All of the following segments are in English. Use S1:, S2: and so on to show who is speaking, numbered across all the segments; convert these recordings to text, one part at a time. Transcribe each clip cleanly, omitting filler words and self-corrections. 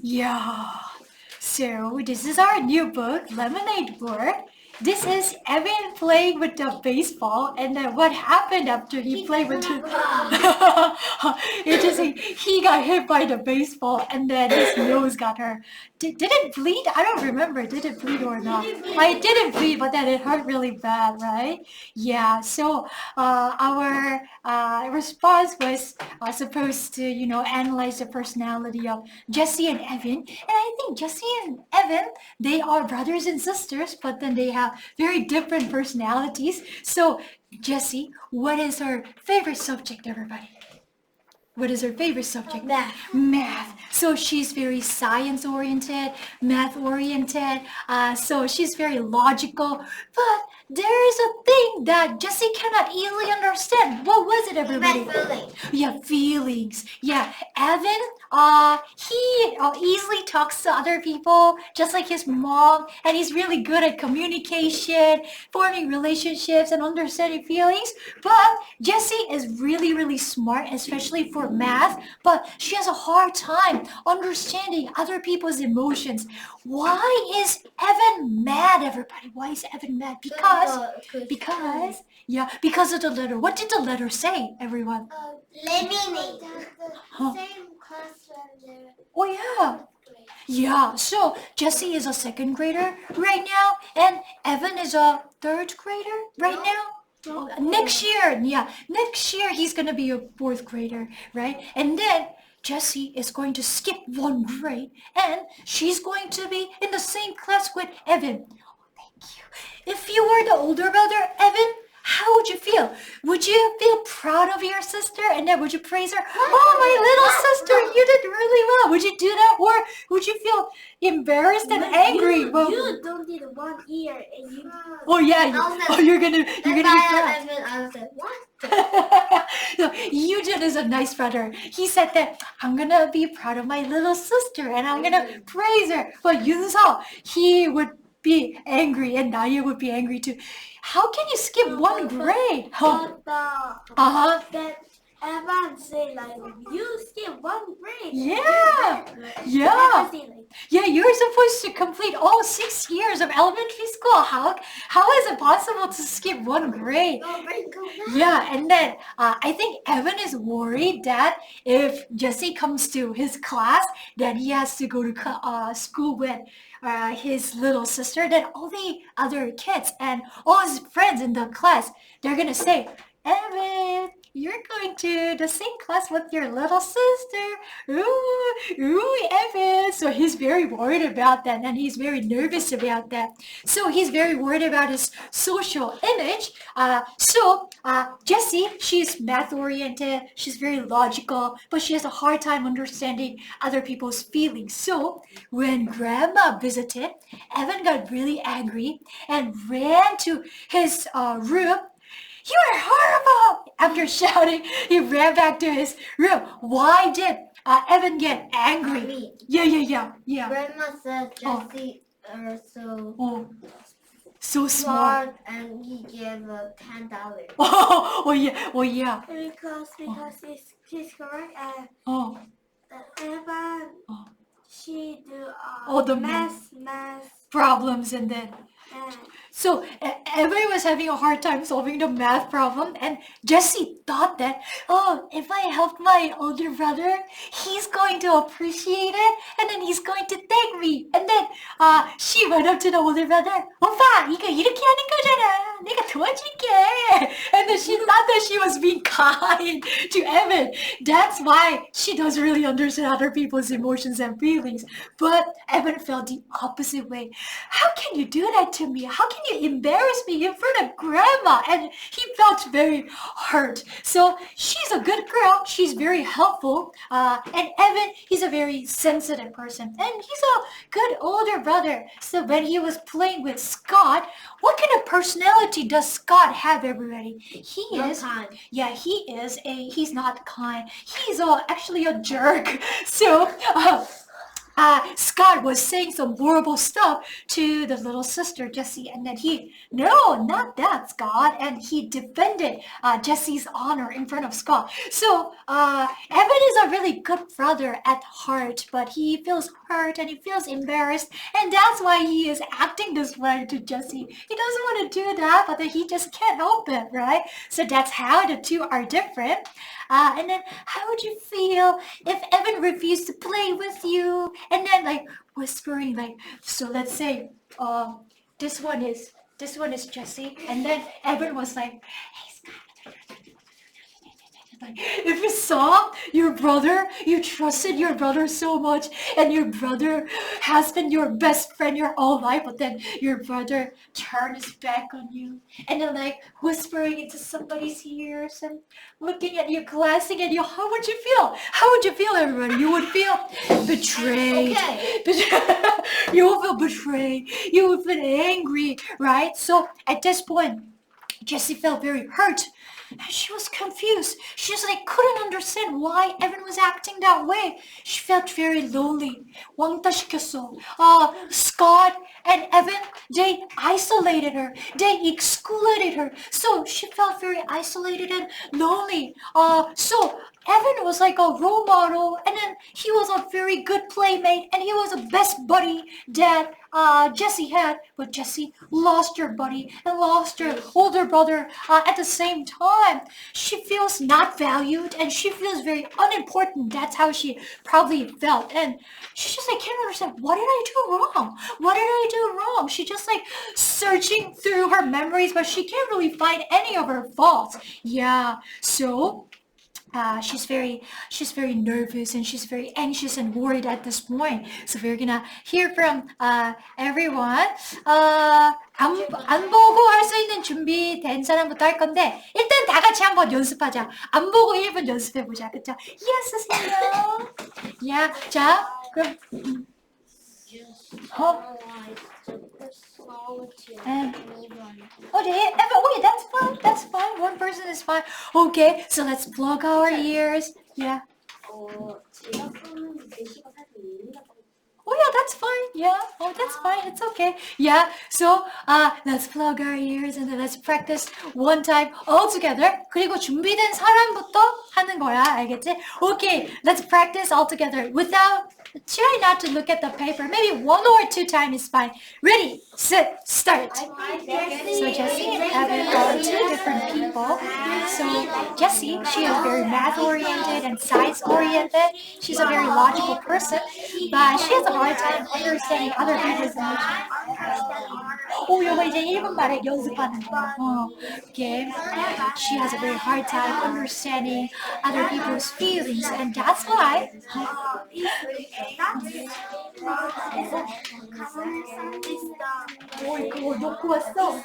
S1: Yeah. So this is our new book, Lemonade Board. This is Evan playing with the baseball, and then what happened after he played with the... he got hit by the baseball, and then his nose got hurt. Did it bleed? I don't remember. Did it bleed or not? It didn't bleed, but then it hurt really bad, right? Yeah. So our response was supposed to, analyze the personality of Jesse and Evan, and I think Jesse and Evan, they are brothers and sisters, but then they have very different personalities. So, Jessie, what is her favorite subject, everybody? What is her favorite subject?
S2: Math.
S1: Math. So she's very science-oriented, math-oriented. So she's very logical. But there is a thing that Jessie cannot easily understand. What was it, everybody?
S2: Feelings.
S1: Yeah, feelings. Yeah, Evan, he easily talks to other people, just like his mom, and he's really good at communication, forming relationships, and understanding feelings. But Jessie is really, really smart, especially for math, but she has a hard time understanding other people's emotions. Why is Evan mad, everybody? Why is Evan mad? Because of the letter. What did the letter say, everyone?
S2: Lemonade.
S1: Huh.
S2: Same class when
S1: Oh yeah. Yeah, so Jessie is a second grader right now, and Evan is a third grader right now. Next year he's gonna be a fourth grader, right? And then Jessie is going to skip one grade, and she's going to be in the same class with Evan. Oh, thank you. If you were the older brother, Evan, how would you feel? Would you feel proud of your sister, and then would you praise her? Oh, my little sister, you did really well. Would you do that, or would you feel embarrassed and angry?
S2: You don't need 1 year, and you.
S1: Oh yeah. You're gonna be proud.
S2: I said, what?
S1: No, Eugene is a nice brother. He said that I'm gonna be proud of my little sister, and I'm gonna praise her. But Yunseo, he would be angry, and Naya would be angry too. How can you skip one grade?
S2: That Evan say like you skip 1 grade.
S1: Yeah. Yeah, you're supposed to complete all 6 years of elementary school. How is it possible to skip 1 grade? Yeah, and then I think Evan is worried that if Jesse comes to his class, then he has to go to school with his little sister, then all the other kids and all his friends in the class, they're gonna say, Evan, you're going to the same class with your little sister. Ooh, Evan. So he's very worried about that, and he's very nervous about that. So he's very worried about his social image. Jessie, she's math-oriented, she's very logical, but she has a hard time understanding other people's feelings. So when Grandma visited, Evan got really angry and ran to his room. You are horrible! After shouting, he ran back to his room. Why did Evan get angry? Yeah.
S2: Grandma said Jesse
S1: so smart.
S2: And he gave $10.
S1: Oh yeah.
S2: Because he's correct. Evan, she do
S1: all the
S2: math
S1: problems, and then so everybody was having a hard time solving the math problem, and Jessie thought that, if I help my older brother, he's going to appreciate it, and then he's going to thank me. And then she went up to the older brother. 오빠, 이거 이렇게 하는 거잖아. 내가 도와줄게. And then she thought that she was being kind to Evan. That's why she doesn't really understand other people's emotions and feelings. But Evan felt the opposite way. How can you do that to me? How can you embarrass me in front of Grandma? And he felt very hurt. So she's a good girl. She's very helpful. And Evan, he's a very sensitive person. And he's a good older brother. So when he was playing with Scott, what kind of personality does Scott have, everybody? He's not kind. He's actually a jerk. So Scott was saying some horrible stuff to the little sister, Jessie, and then no, not that, Scott, and he defended Jessie's honor in front of Scott. So Evan is a really good brother at heart, but he feels hurt and he feels embarrassed, and that's why he is acting this way to Jessie. He doesn't want to do that, but then he just can't help it, right? So that's how the two are different. And then how would you feel if Evan refused to play with you? And then like whispering, like, so let's say this one is Jessie, and then Evan was like, hey Scott, like, if you saw your brother, you trusted your brother so much, and your brother has been your best friend your whole life, but then your brother turned his back on you, and then like whispering into somebody's ears and looking at you, glancing at you, how would you feel? How would you feel, everybody? You would feel betrayed. You would feel betrayed. You would feel angry, right? So at this point, Jessie felt very hurt. And she was confused. She just like couldn't understand why Evan was acting that way. She felt very lonely. 왕따 시켰어. Scott and Evan, they isolated her. They excluded her. So she felt very isolated and lonely. So Evan was like a role model, and then he was a very good playmate, and he was the best buddy that Jessie had. But Jessie lost her buddy and lost her older brother at the same time. She feels not valued, and she feels very unimportant. That's how she probably felt, and she just like can't understand, what did I do wrong? What did I do wrong? She just like searching through her memories, but she can't really find any of her faults. Yeah, so she's very nervous, and she's very anxious and worried at this point. So we're gonna hear from everyone. 안 보고 할 수 있는 준비된 사람부터 할 건데, 일단 다 같이 한번 연습하자. 안 보고 1분 연습해보자. 그쵸? Yes, 선생님. Yeah, 자, 그럼 Okay, that's fine. That's fine. One person is fine. Okay, so let's plug our ears. Yeah. Oh yeah, that's fine. Yeah. Oh, that's fine. It's okay. Yeah. So let's plug our ears and then let's practice one time all together. 그리고 준비된 사람부터 하는 거야. 알겠지? Okay. Let's practice all together without. Try not to look at the paper. Maybe one or two times is fine. Ready, set, start. So Jessie and Evan are two different people. So Jessie, she is very math-oriented and science-oriented. She's a very logical person, but she has a hard time understanding other people's emotions. 요거 이제 1분 말에 연습하는 거. Okay. She has a very hard time understanding other people's feelings, and that's why 그거 놓고 왔어?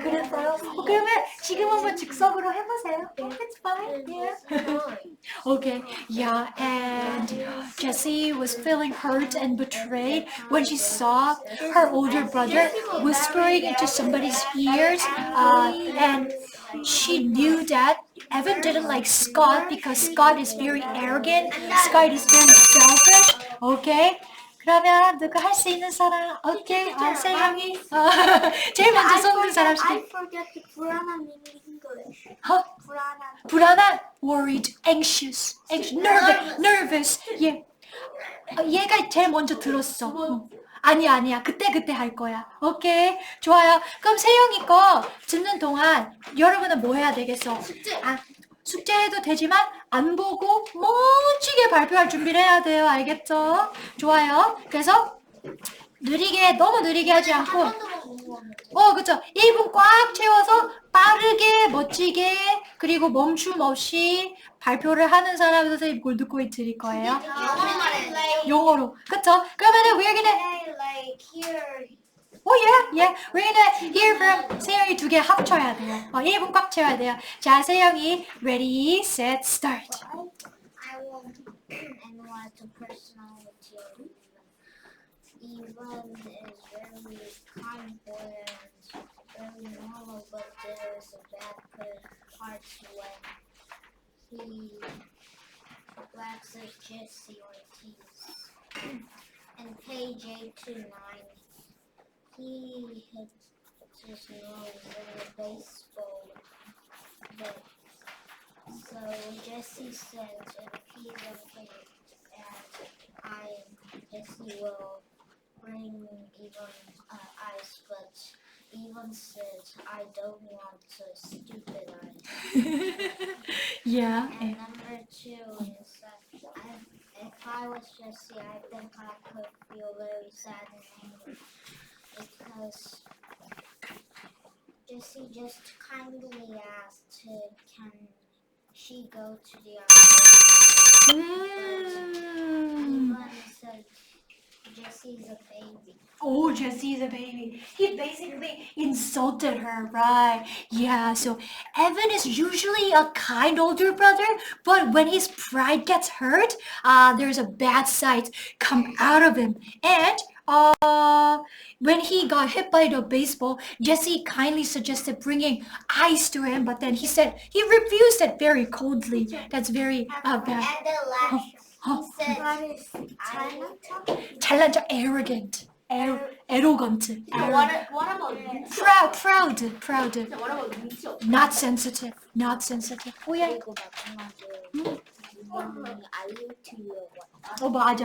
S1: 그랬어요? 그러면 지금 한번 즉석으로 해보세요. It's fine. Yeah. Okay. Yeah. And Jessie was feeling hurt and betrayed when she saw her older brother whispering into somebody's ears, and she knew that Evan didn't like Scott because Scott is very arrogant. Scott is very selfish. Okay? 그러면 누구 할 수 있는 사람? 오케이. 세영이. 제일 먼저 손든 사람.
S2: I forget the 불안한 English.
S1: 불안한. Worried, anxious, nervous. 예. 얘가 제일 먼저 들었어. 아니야. 그때 할 거야. 오케이. 좋아요. 그럼 세영이 거 듣는 동안 여러분은 뭐 해야 되겠어? 숙제해도 되지만 안 보고 멋지게 발표할 준비를 해야 돼요. 알겠죠? 좋아요. 그래서 너무 느리게 하지 않고 그쵸. 1분 꽉 채워서 빠르게 멋지게 그리고 멈춤 없이 발표를 하는 사람 선생님 골드코인 드릴 거예요. 영어로. 그쵸? 그러면은 we're gonna yeah. We're gonna hear from 세영이 2개 합쳐야 돼요. 1분 꽉 채워야 돼요. 자, 세영이 ready, set, start.
S2: I will analyze the personality. Evan is very confident very normal, but there's a bad part when he waxes Jesse Ortiz. And page 829, he hits his nose in the baseball bat. So Jesse says if he's okay, and Jesse will bring even ice, but even says I don't want a stupid ice.
S1: Yeah.
S2: And number 2 is that if I was Jesse, I think I could feel very sad and angry because Jesse just kindly asked, can she go to the island? Even said Jesse's a baby.
S1: Oh, Jesse's a baby. He basically insulted her, right? Yeah, so Evan is usually a kind older brother, but when his pride gets hurt, there's a bad side come out of him. And when he got hit by the baseball, Jesse kindly suggested bringing ice to him, but then he said he refused it very coldly. That's very bad.
S2: And the last,
S1: Huh.
S2: he said,
S1: 잘난 arrogant. Arrogant.
S3: What about
S1: Proud.
S3: what about
S1: Not sensitive. Oh yeah.
S2: 그리고 마지막에 IoT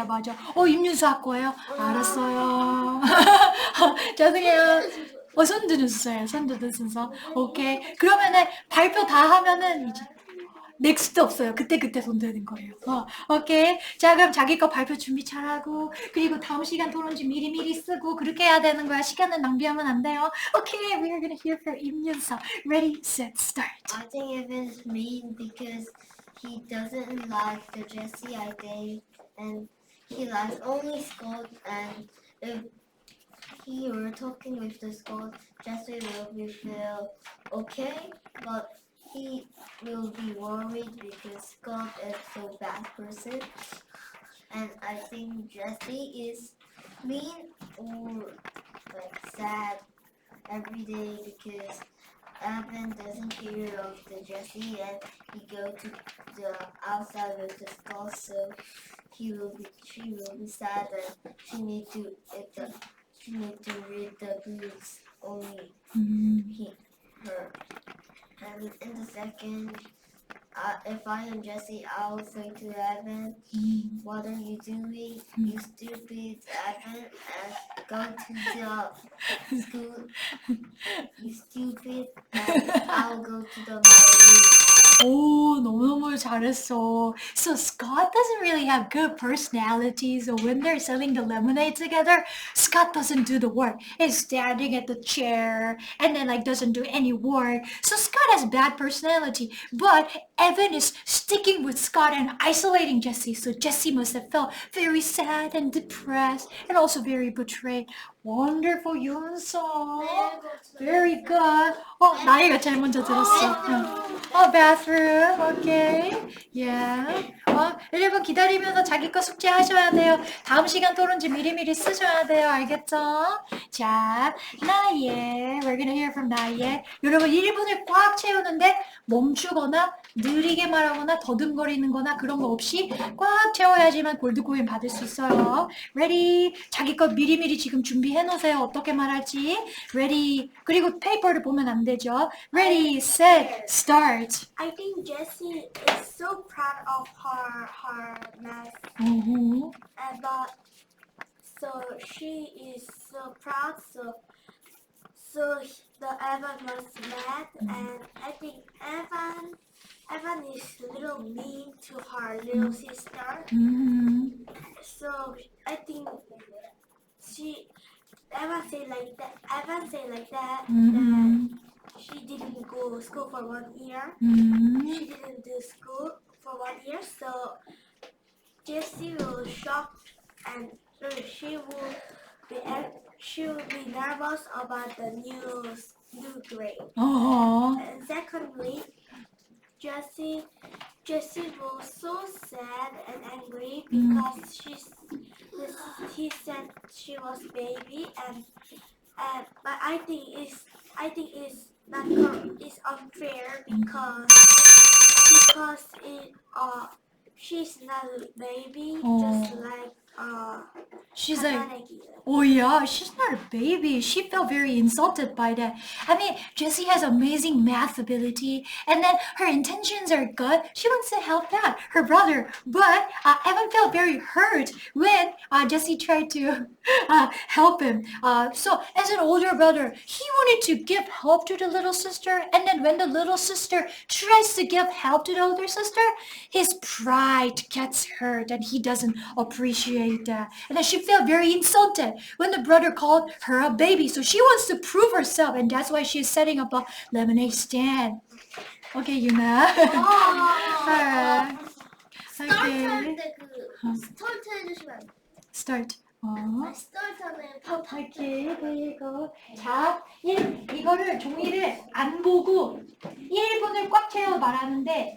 S1: 맞아. 임윤수 할 거예요? 알았어요. 죄송해요. 손 드는 순서. 오케이. 그러면은 발표 다 하면은 이제 넥스트 없어요. 그때 손 드는 거예요. 오케이. 자, 그럼 자기 거 발표 준비 잘하고, 그리고 다음 시간 토론지 미리 쓰고, 그렇게 해야 되는 거야. 시간을 낭비하면 안 돼요. Okay, we are gonna hear from 임윤서. Ready, set, start.
S2: I think it is mean because he doesn't like the Jesse idea and he likes only Scott, and if he were talking with the Scott, Jesse will be feel okay, but he will be worried because Scott is so bad person, and I think Jesse is mean or like sad every day because Evan doesn't hear of the Jesse and he go to the outside with the skull, so she will be sad and she need to read the books only her. And in the second, if I am Jesse, I will say to Evan, what are you doing, you stupid Evan, and go to the school, you stupid, and I'll go to the my
S1: 오, 너무너무 잘했어. So Scott doesn't really have good personality. So when they're selling the lemonade together, Scott doesn't do the work. He's standing at the chair and then doesn't do any work. So Scott has bad personality. But Evan is sticking with Scott and isolating Jesse. So Jesse must have felt very sad and depressed and also very betrayed. Wonderful, 윤서. Very good. 나이가 제일 먼저 들었어. bathroom. Okay. Yeah. 여러분 기다리면서 자기 거 숙제 하셔야 돼요. 다음 시간 토론지 미리미리 쓰셔야 돼요. 알겠죠? 자, 나예. We're gonna hear from 나예. 여러분 1분을 꽉 채우는데 멈추거나 느리게 말하거나 더듬거리는 거나 그런 거 없이 꽉 채워야지만 골드코인 받을 수 있어요. Ready? 자기 거 미리미리 지금 준비해 놓으세요. 어떻게 말할지. Ready? 그리고 페이퍼를 보면 안 되죠. Ready, set, start.
S2: I think Jessie is so proud of her math, but so she is so proud. So the Evan was mad, and I think Evan is a little mean to her little sister. So I think Evan say like that. That she didn't go to school for 1 year. She didn't do school for 1 year, so Jessie will shock and she will be nervous about the new grade. And secondly, Jessie was so sad and angry because he said she was baby,
S4: but I think it's not it's unfair because she's not a baby, just like
S1: She's like,
S4: Kananagi.
S1: oh yeah, she's not a baby. She felt very insulted by that. I mean, Jessie has amazing math ability, and then her intentions are good. She wants to help out her brother, but Evan felt very hurt when Jessie tried to help him. So as an older brother, he wanted to give help to the little sister, and then when the little sister tries to give help to the older sister, his pride gets hurt, and he doesn't appreciate that. And then she felt very insulted when the brother called her a baby. So she wants to prove herself, and that's why she's setting up a lemonade stand. Okay, Yuna. Alright.
S2: 스타트
S1: Okay.
S2: 할때그 스타트 해주시면
S1: Start.
S2: 스타트 하면
S1: 오케이, 그리고 자, 이거를 종이를 안 보고 1분을 꽉 채워 말하는데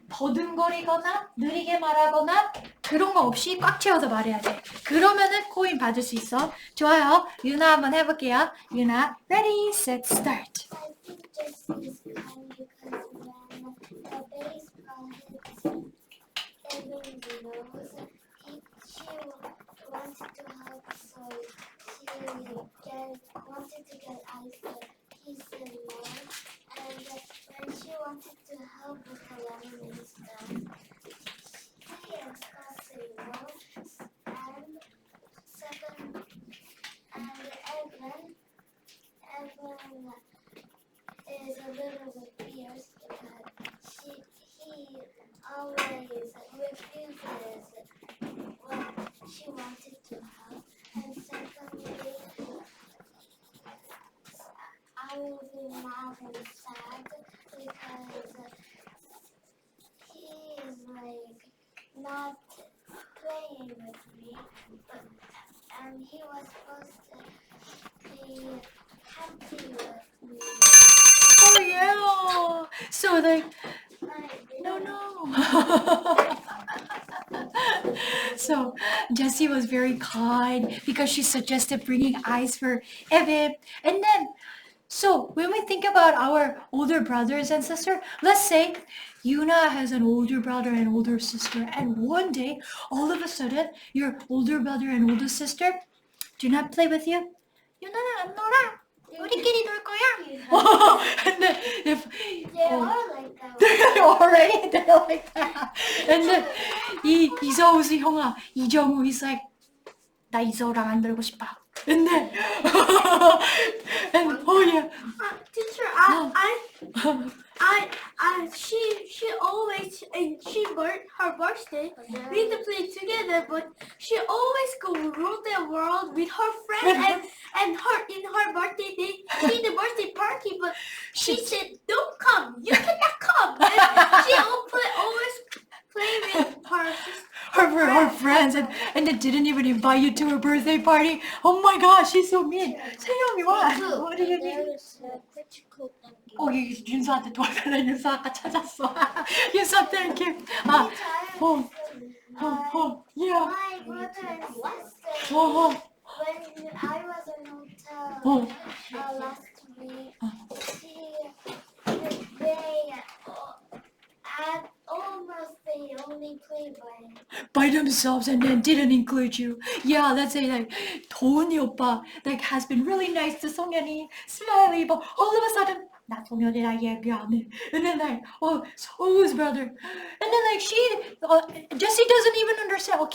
S1: 더듬거리거나 느리게 말하거나 그런 거 없이 꽉 채워서 말해야 돼. 그러면은 코인 받을 수 있어. 좋아요. 유나 한번 해볼게요. 유나, ready, set, start.
S2: I think Jessie is kind because when the baseball hits Evan's nose, she wanted to help, so wanted to get ice, but he said no. And when she wanted to help with the lemonade stand, he and Scott said no. And second, and Evan is a little bit fierce because he always refuses when she wanted to help. And secondly, I will be mad and sad because he is like not playing with me, and he was supposed to be happy with me.
S1: Oh yeah. So like, no. So Jessie was very kind because she suggested bringing ice for Evan. And then, so when we think about our older brothers and sister, let's say Yuna has an older brother and older sister, and one day, all of a sudden, your older brother and older sister do not play with you. 유나랑 안 놀아. 우리끼리 놀 거야. And then if
S2: They are like that.
S1: they're like that. And then 이서우's 형아, 이정우 is like, 나 이서우랑 안 놀고 싶어. And then and oh yeah.
S4: Teacher, she always her birthday we to play together, but she always go around the world with her friends and her in her birthday day she the birthday party, but she said don't come, you cannot come. And she always play with
S1: Her friends and they didn't even invite you to her birthday party. Oh my gosh, she's so mean. 세영이 what? What do you need?
S2: There's a critical thinking.
S1: 여기 윤서한테 도와달라. 윤서 아까 찾았어. 윤서 thank you. Yeah.
S2: My brother and sister,
S1: 어.
S2: when I was in hotel last week, they only played
S1: By themselves and then didn't include you. Yeah, let's say like 도훈이 오빠 like has been really nice to 성현이, smiley, but all of a sudden 나 성현이랑 얘기 안 해. And then like so's brother. And then like Jessie doesn't even understand.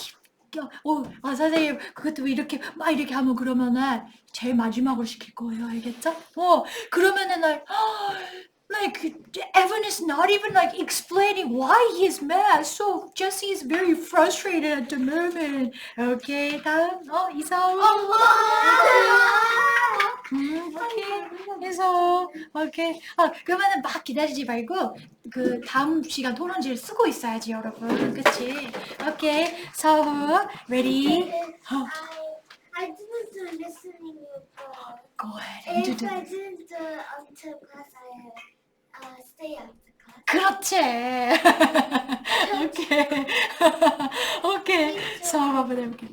S1: 선생님 그것도 이렇게 막 이렇게 하면 그러면은 제일 마지막으로 시킬 거예요, 알겠죠? 그러면은 like Evan is not even like explaining why he's mad. So Jessie is very frustrated at the moment. Okay, 다음 이서우. 오케이, 이서우. 오케이. 그러면은 막 기다리지 말고 그 다음 시간 토론지를 쓰고 있어야지, 여러분. 그치? 오케이, 서우, ready?
S2: I didn't do listening before.
S1: Go ahead and do
S2: If
S1: the.
S2: I didn't do until class, I stay after class.
S1: 그렇지. 오케이. 오케이. 수업 한번 해볼게.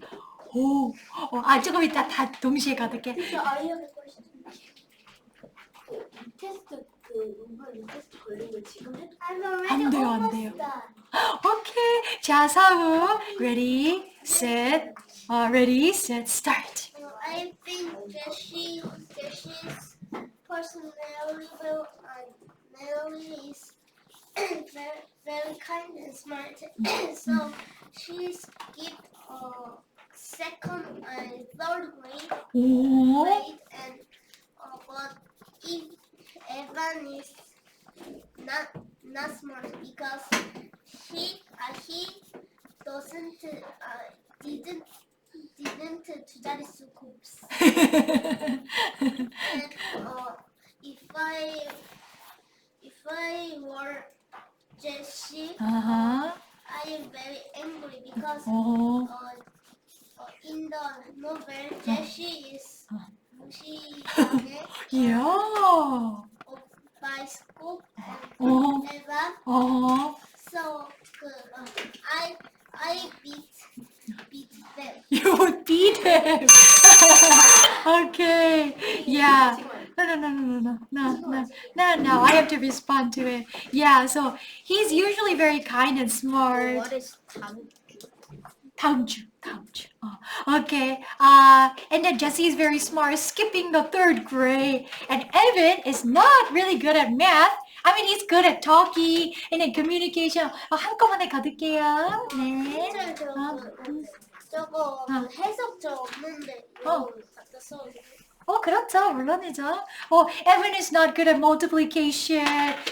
S1: 조금 이따 다 동시에 가득해.
S2: So are you have a question?
S3: 테스트 그 문법 테스트 걸린 거 지금 해?
S2: I'm already
S1: 안 돼요, 안
S2: almost
S1: 돼요.
S2: done.
S1: 오케이. 자, 사우. Ready, set, start.
S2: I think Jesse's personality is very, very kind and smart. So she's give second and third
S1: 오.
S2: grade, and but if Evan is not smart because he doesn't didn't 두 자릿수 곱스. And if I were Jessie,
S1: 아하.
S2: I am very angry because
S1: 오.
S2: in the novel Jessie is
S1: 이야.
S2: by Scoop and
S1: 오.
S2: Evan.
S1: 어.
S2: So I beat them.
S1: You would beat him. Okay. Yeah. No. I have to respond to it. Yeah. So he's usually very kind and smart.
S3: What is
S1: 다음 주. Okay. And then Jessie is very smart, skipping the third grade. And Evan is not really good at math. I mean, he's good at talking and then communication. 한꺼번에 가득해요. 네.
S2: 저거 해석자 없는데
S1: 어.
S2: 이거 갖다 써도 돼?
S1: 그렇죠. 물론이죠. Evan is not good at multiplication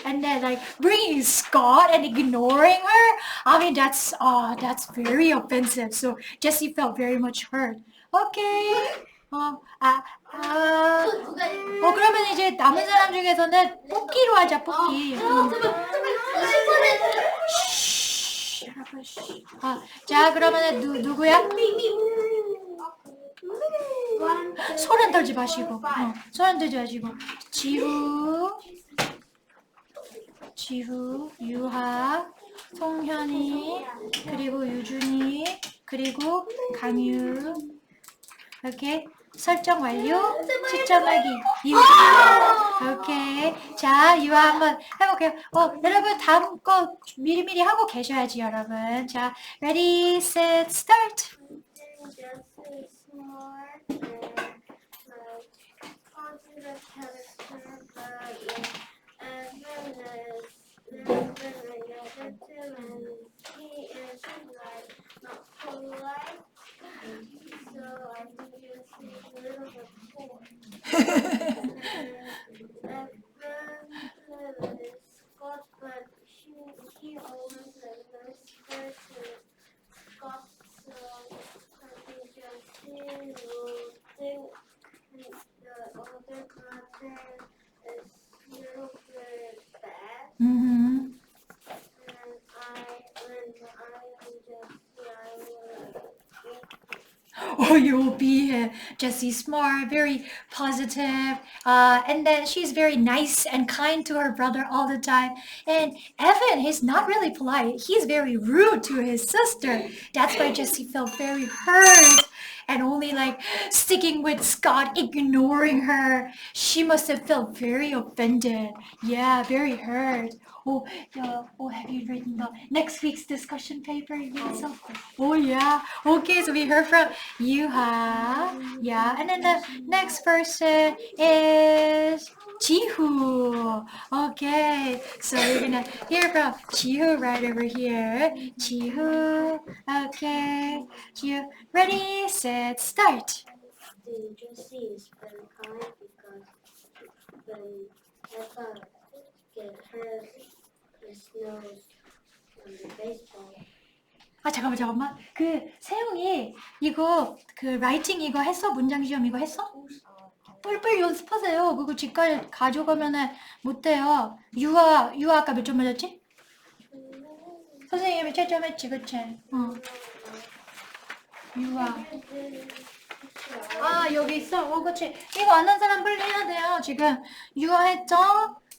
S1: and then like bringing Scott and ignoring her. I mean, that's very offensive. So Jessie felt very much hurt. Okay. 그러면 이제 남은 사람 중에서는 뽑기로 하자, 뽑기. 쉬, 여러분, 쉬. 자, 그러면은 누구야? 소란 떨지 마시고. 소란 떨지 마시고. 지후, 유하, 송현이, 그리고 유준이, 그리고 강유. 이렇게 설정 완료. 시점하기 유하. 오케이. 자, 유하 한번 해볼게요. 여러분 다음 거 미리미리 하고 계셔야지, 여러분. 자, ready, set, start. You'll be Jessie smart, very positive, and then she's very nice and kind to her brother all the time. And Evan, he's not really polite. He's very rude to his sister. That's why Jessie felt very hurt and only like sticking with Scott, ignoring her. She must have felt very offended. Yeah, very hurt. Have you written the next week's discussion paper? Yeah. Okay, so we heard from Yuha. Yeah, and then the next person is Jihu. Okay, so we're gonna hear from Jihu right over here. Jihu. Okay, Jihu. Ready, set, start.
S2: Jessie is very kind because when Evan get hurt his nose on the baseball.
S1: 잠깐만. 세용이 이거 라이팅 이거 했어? 문장 시험 이거 했어? 뿔뿔 연습하세요. 그거 집까지 가져가면은 못 돼요. 유아 아까 몇 점 맞았지? 선생님이 채점했지, 그치? 유아. 여기 있어? 그치. 이거 안 한 사람 빨리 해야 돼요. 지금 유아 했죠?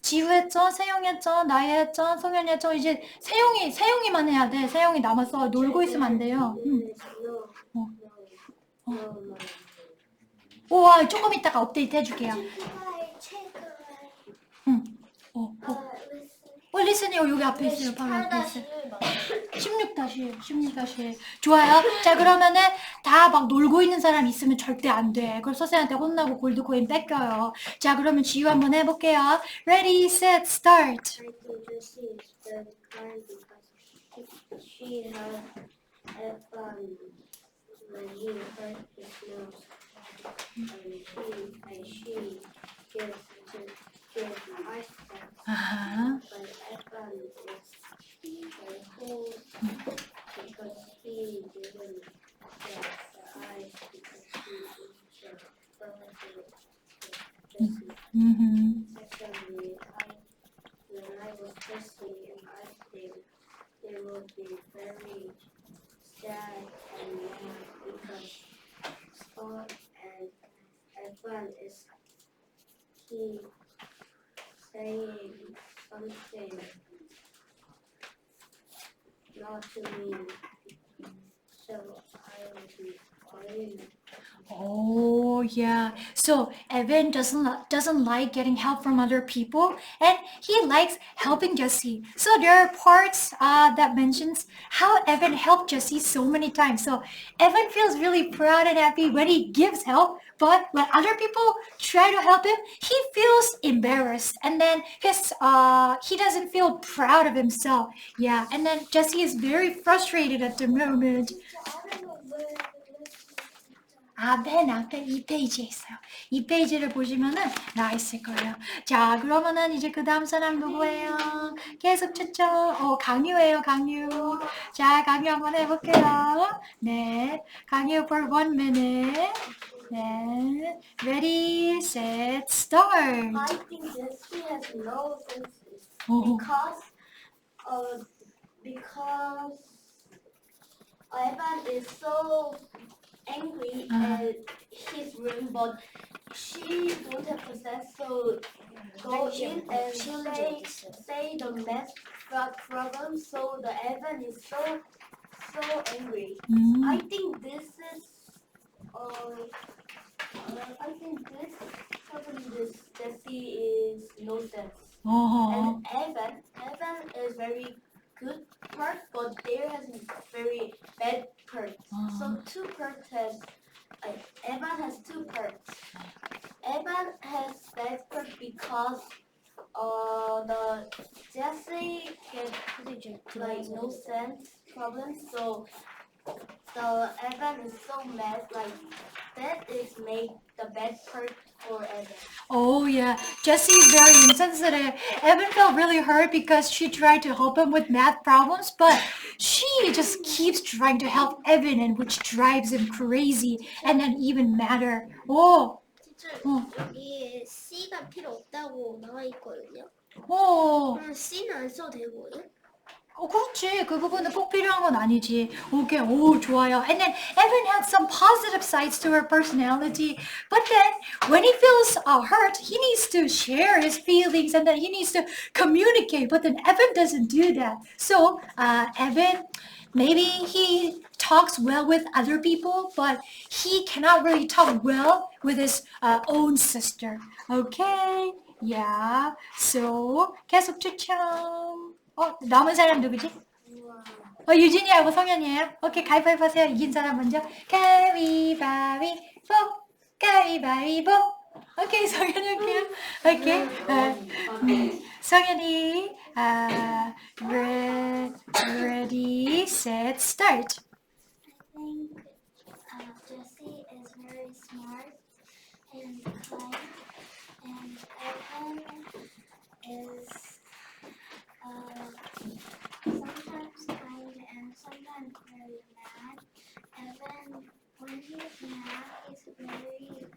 S1: 지우 했죠? 세용이 했죠? 나이 했죠? 송현이 했죠? 이제 세용이만 해야 돼. 세용이 남았어. 놀고 있으면 안 돼요. 조금 이따가 업데이트 해줄게요. listen이요. 여기 앞에 있어요. 바로 앞에 있어요.
S2: 18-1 맞아요.
S1: 16-1. 좋아요. 자, 그러면은 다 막 놀고 있는 사람 있으면 절대 안 돼. 그럼 선생님한테 혼나고 골드코인 뺏겨요. 자, 그러면 지유 한번 해볼게요. Ready, set, start.
S3: I think Jessie is very kind because she had fun when he hurt his nose, and she gives ice packs.
S1: 아하.
S3: But Evan is very cool because he didn't get the ice because he is relative to Jessie. Secondly, when I was Jessie and I think they would be very sad and mad because Scott and Evan is he saying something not to me, so I will be crying.
S1: Oh, yeah. So Evan doesn't like getting help from other people, and he likes helping Jessie. So there are parts that mentions how Evan helped Jessie so many times. So Evan feels really proud and happy when he gives help, but when other people try to help him, he feels embarrassed, and then he doesn't feel proud of himself. Yeah, and then Jessie is very frustrated at the moment. 맨 앞에 2페이지에 있어요. 2페이지를 보시면은 나와 있을 거예요. 자, 그러면은 이제 그 다음 사람 누구예요? 계속 찾죠? 강유예요, 강유. 자, 강유 한번 해볼게요. 네, 강유 for 1 minute. 네, ready, set, start.
S2: I think Jessie has no senses
S1: 오,
S2: because Evan is so angry at his room, but she don't have the sense to go in and say the math problem. So the Evan is so angry. I think this Jessie is no sense. And Evan is very good part, but there has very bad part. So two parts has Evan has two parts. Evan has bad part because the Jessie get like no sense problem. So Evan is so mad, like that is make the bad part for Evan.
S1: Oh yeah, Jessie is very insensitive. Evan felt really hurt because she tried to help him with math problems, but she just keeps trying to help Evan, and which drives him crazy and then even madder. Oh,
S2: 여기 C가 필요 없다고 나와 있거든요.
S1: oh.
S2: 그럼 C는 안 써도 되고요.
S1: 그렇지. 그 부분은 꼭 필요한 건 아니지. 오케이, 오, 좋아요. And then Evan had some positive sides to her personality. But then, when he feels hurt, he needs to share his feelings and then he needs to communicate. But then Evan doesn't do that. So, Evan, maybe he talks well with other people, but he cannot really talk well with his own sister. Okay? Yeah. So, 계속 추천. 남은 사람 누구지? 유진이하고 성현이에요. 오케이, 가위바위보 하세요. 이긴 사람 먼저. 가위바위보, 가위바위보. 오케이, 성현이 할게요. 오케이. 성현이, ready, set, start.
S2: I think Jessie is very smart and kind, and Evan is sometimes kind and sometimes very mad. Evan, when he's mad, he's very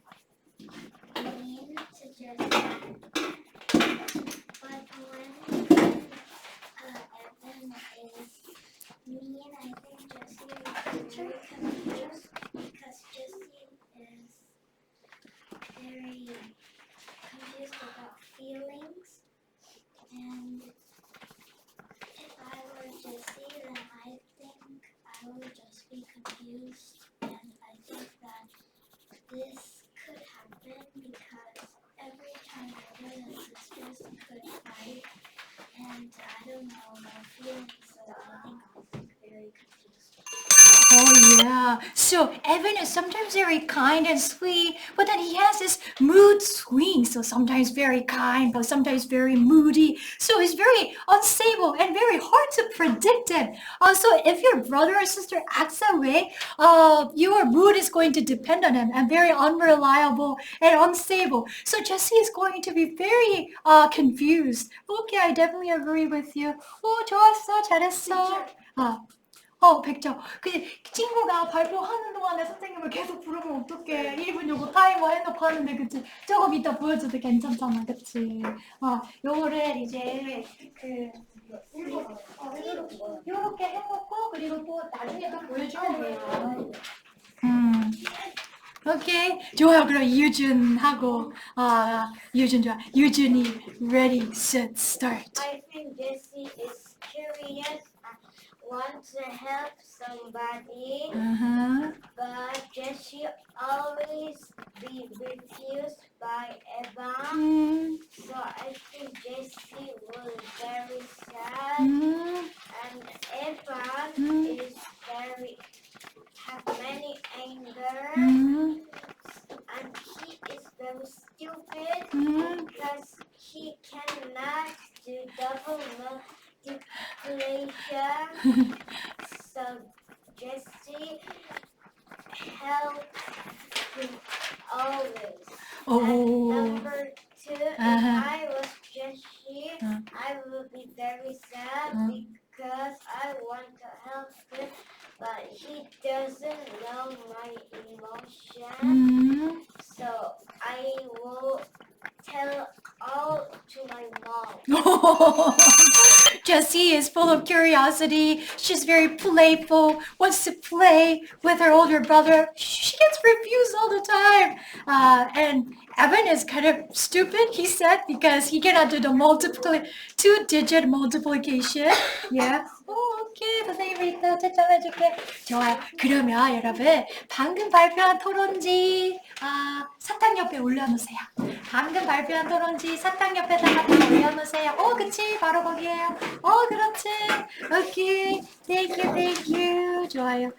S2: mean to Jessie. But when Evan is mean, I think Jessie is very confused because Jessie is very confused about feelings.
S1: Oh yeah. So Evan is sometimes very kind and sweet, but then he has this mood swings. So sometimes very kind, but sometimes very moody. So he's very unstable and very hard to predict it. So if your brother or sister acts that way, your mood is going to depend on him and very unreliable and unstable. So Jesse is going to be very confused. Okay, I definitely agree with you. 좋았어, 잘했어. 어, 100점. 그 친구가 발표하는 동안에 선생님을 계속 부르면 어떡해. 1분 요거 타이머 해놓고 하는데, 그치? 조금 이따 보여줘도 괜찮잖아, 그치? 요거를 이제, 요렇게 해놓고, 그리고 또 나중에 또 보여주면 돼요. 오케이. 좋아요. 그럼 유준하고, 유준 좋아. 유준이, ready, set, start.
S3: I think Jessie is curious and wants to help somebody, but Jessie always be refused by Evan. So I think Jessie was very sad, and Evan is have many anger, and he is very stupid because he cannot do double multiplication. So Jessie helps him always. And number 2, if I was Jessie, I would be very sad because I want to help him, but he doesn't know my emotion. So I will tell all to my mom.
S1: Jessie is full of curiosity. She's very playful, wants to play with her older brother. She gets refused all the time. And Evan is kind of stupid, he said, because he cannot do the two-digit multiplication. Yeah. 오케이. 선생님이 이따 채점해줄게. 좋아요. 그러면 여러분, 방금 발표한 토론지 사탕 옆에 올려놓으세요. 방금 발표한 토론지 사탕 옆에다가 다 올려놓으세요. 그치? 바로 거기에요. 그렇지. 오케이. Thank you. 좋아요.